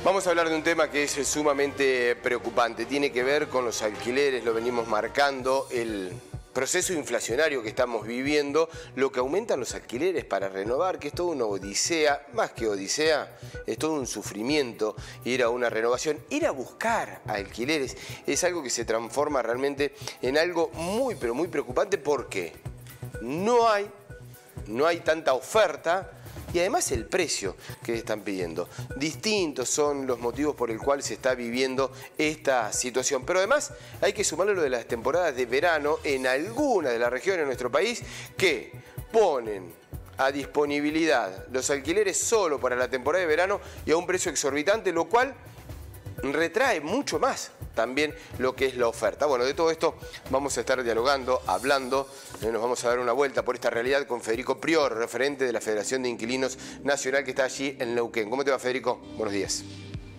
Vamos a hablar de un tema que es sumamente preocupante. Tiene que ver con los alquileres, lo venimos marcando, el proceso inflacionario que estamos viviendo, lo que aumentan los alquileres para renovar, que es toda una odisea, más que odisea, es todo un sufrimiento ir a una renovación, ir a buscar alquileres, es algo que se transforma realmente en algo muy, pero muy preocupante porque no hay tanta oferta. Y además el precio que están pidiendo. Distintos son los motivos por el cual se está viviendo esta situación. Pero además hay que sumarle lo de las temporadas de verano en algunas de las regiones de nuestro país que ponen a disponibilidad los alquileres solo para la temporada de verano y a un precio exorbitante, lo cual retrae mucho más también lo que es la oferta. Bueno, de todo esto vamos a estar dialogando, hablando, nos vamos a dar una vuelta por esta realidad con Federico Prior, referente de la Federación de Inquilinos Nacional que está allí en Neuquén. ¿Cómo te va, Federico? Buenos días.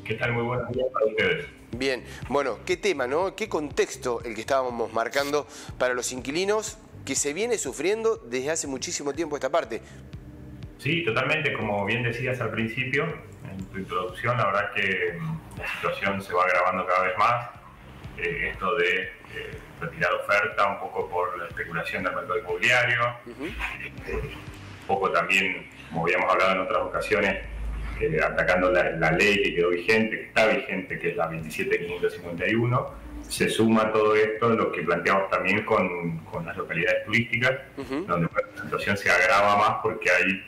¿Qué tal? Muy buenos días para ustedes. Bien, bueno, qué tema, ¿no? Qué contexto el que estábamos marcando para los inquilinos que se viene sufriendo desde hace muchísimo tiempo esta parte. Sí, totalmente, como bien decías al principio, en tu introducción, la verdad que la situación se va agravando cada vez más. Esto de retirar oferta, un poco por la especulación del mercado inmobiliario, un poco también, como habíamos hablado en otras ocasiones, atacando la ley que quedó vigente, que está vigente, que es la 27.551. Se suma todo esto lo que planteamos también con las localidades turísticas, donde la situación se agrava más porque hay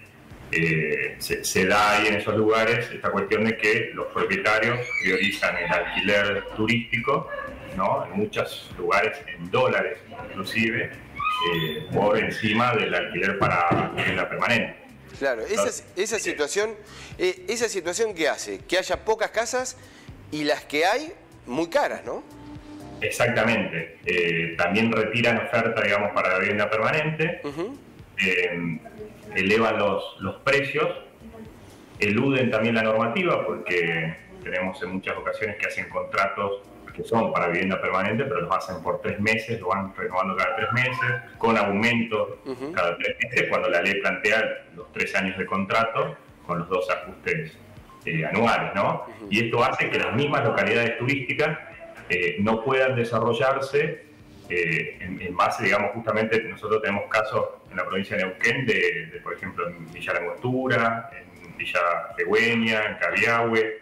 se da ahí en esos lugares esta cuestión de que los propietarios priorizan el alquiler turístico, ¿no? En muchos lugares en dólares inclusive, por encima del alquiler para vivienda permanente. Claro, esa situación ¿qué hace? Que haya pocas casas y las que hay muy caras, ¿no? Exactamente. También retiran oferta, digamos, para la vivienda permanente. Elevan los precios, eluden también la normativa porque tenemos en muchas ocasiones que hacen contratos que son para vivienda permanente, pero los hacen por 3 meses, lo van renovando cada 3 meses, con aumentos cada 3 meses, cuando la ley plantea los 3 años de contrato con los 2 ajustes anuales, ¿no? Y esto hace que las mismas localidades turísticas no puedan desarrollarse en base, digamos, justamente nosotros tenemos casos en la provincia de Neuquén por ejemplo, en Villa Langostura, en Villa Tegüeña, en Cabiahue,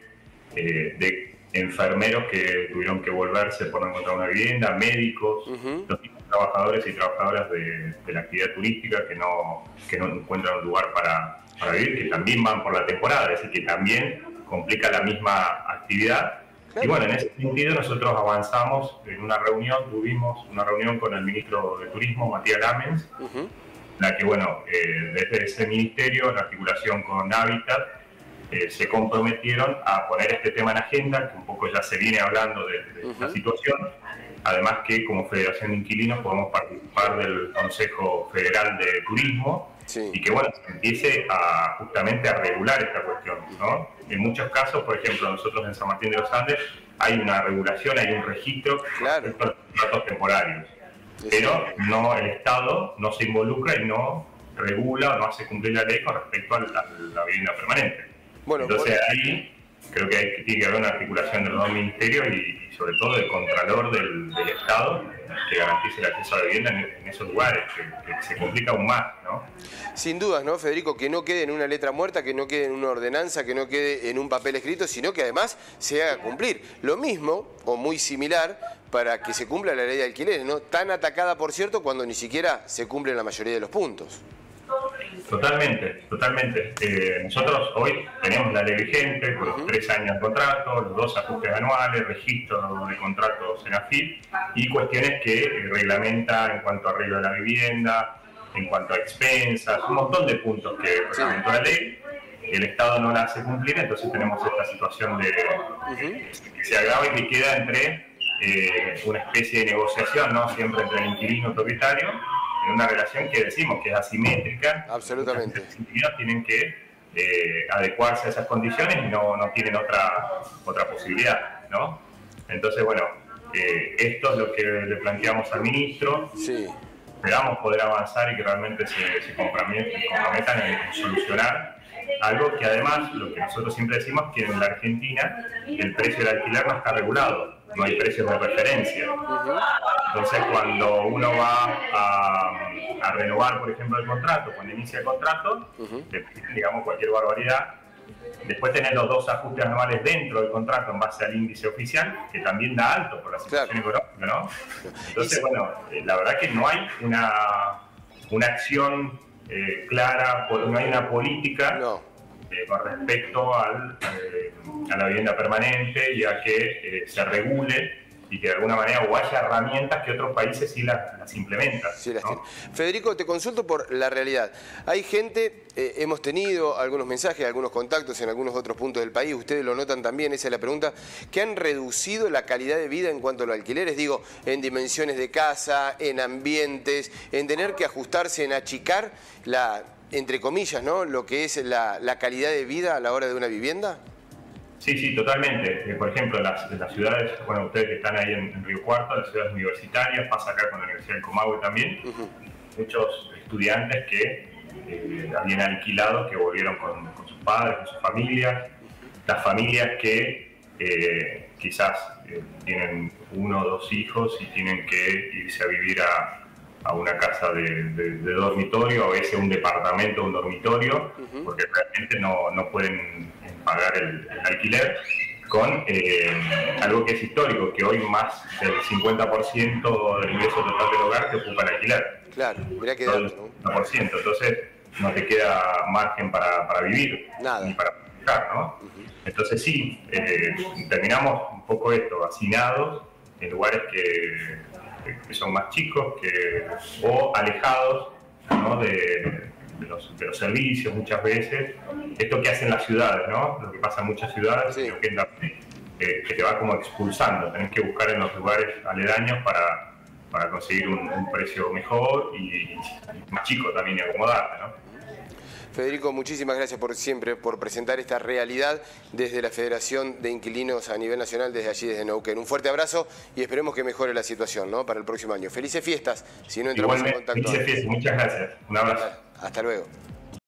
de enfermeros que tuvieron que volverse por no encontrar una vivienda, médicos, los mismos trabajadores y trabajadoras de la actividad turística que no encuentran un lugar para vivir, que también van por la temporada, es decir, que también complica la misma actividad. Y bueno, en ese sentido nosotros avanzamos en una reunión, tuvimos una reunión con el ministro de Turismo, Matías Lamens, la que, bueno, desde ese ministerio, en articulación con Hábitat, se comprometieron a poner este tema en agenda, que un poco ya se viene hablando de esta situación, además que como Federación de Inquilinos podemos participar del Consejo Federal de Turismo, y que, bueno, se empiece justamente a regular esta cuestión, ¿no? En muchos casos, por ejemplo, nosotros en San Martín de los Andes hay una regulación, hay un registro de los contratos temporarios, pero no, el Estado no se involucra y no regula o no hace cumplir la ley con respecto a la vivienda permanente. Bueno, entonces ahí creo que tiene que haber una articulación de los dos ministerios y sobre todo del Contralor del Estado, que garantice el acceso a la vivienda en esos lugares, que se complica aún más, ¿no? Sin dudas, ¿no, Federico? Que no quede en una letra muerta, que no quede en una ordenanza, que no quede en un papel escrito, sino que además se haga cumplir. Lo mismo, o muy similar, para que se cumpla la ley de alquileres, ¿no? Tan atacada, por cierto, cuando ni siquiera se cumplen la mayoría de los puntos. Totalmente, totalmente. Nosotros hoy tenemos la ley vigente con los 3 años de contrato, los 2 ajustes anuales, registro de contratos en AFIP y cuestiones que reglamenta en cuanto a arreglo de la vivienda, en cuanto a expensas, un montón de puntos que reglamentó la ley. El Estado no la hace cumplir, entonces tenemos esta situación que se agrava y que queda entre una especie de negociación, ¿no? Siempre entre el inquilino y el propietario, en una relación que decimos que es asimétrica. Absolutamente. Los inquilinos tienen que adecuarse a esas condiciones y no tienen otra posibilidad, ¿no? Entonces, bueno, esto es lo que le planteamos al ministro. Esperamos poder avanzar y que realmente se comprometan en solucionar algo que además, lo que nosotros siempre decimos, que en la Argentina el precio del alquiler no está regulado, no hay precios de referencia. Entonces, cuando uno va a renovar, por ejemplo, el contrato, cuando inicia el contrato, te piden, digamos, cualquier barbaridad. Después tenés los 2 ajustes anuales dentro del contrato en base al índice oficial, que también da alto por la situación económica, ¿no? Entonces, bueno, la verdad que no hay una acción clara, no hay una política con respecto a la vivienda permanente y a que se regule y que de alguna manera o haya herramientas que otros países sí las implementan. Sí, las tienen. Federico, te consulto por la realidad. Hay gente, hemos tenido algunos mensajes, algunos contactos en algunos otros puntos del país, ustedes lo notan también, esa es la pregunta, que han reducido la calidad de vida en cuanto a los alquileres, digo, en dimensiones de casa, en ambientes, en tener que ajustarse, en achicar entre comillas, ¿no?, lo que es la calidad de vida a la hora de una vivienda. Sí, sí, totalmente. Por ejemplo, en las ciudades, bueno, ustedes que están ahí en Río Cuarto, las ciudades universitarias, pasa acá con la Universidad del Comahue también, muchos estudiantes que habían alquilado, que volvieron con sus padres, con sus familias, las familias que quizás tienen 1 o 2 hijos y tienen que irse a vivir a una casa de dormitorio, a veces un departamento, un dormitorio, porque realmente no pueden pagar el alquiler, con algo que es histórico, que hoy más del 50% del ingreso total del hogar te ocupa el alquiler. Claro, mirá qué dato, ¿no? 50%, entonces no te queda margen para vivir, nada, ni para pagar, ¿no? Entonces sí, terminamos un poco esto, hacinados en lugares que son más chicos o alejados, ¿no?, de los servicios muchas veces. Esto que hacen las ciudades, ¿no?, lo que pasa en muchas ciudades, que te va como expulsando, tenés que buscar en los lugares aledaños para conseguir un precio mejor y más chico también y acomodarte, ¿no? Federico, muchísimas gracias por presentar esta realidad desde la Federación de Inquilinos a nivel nacional, desde allí, desde Neuquén. Un fuerte abrazo y esperemos que mejore la situación, ¿no?, para el próximo año. Felices fiestas, si no entramos en contacto. Felices fiestas, muchas gracias. Un abrazo. Hasta luego.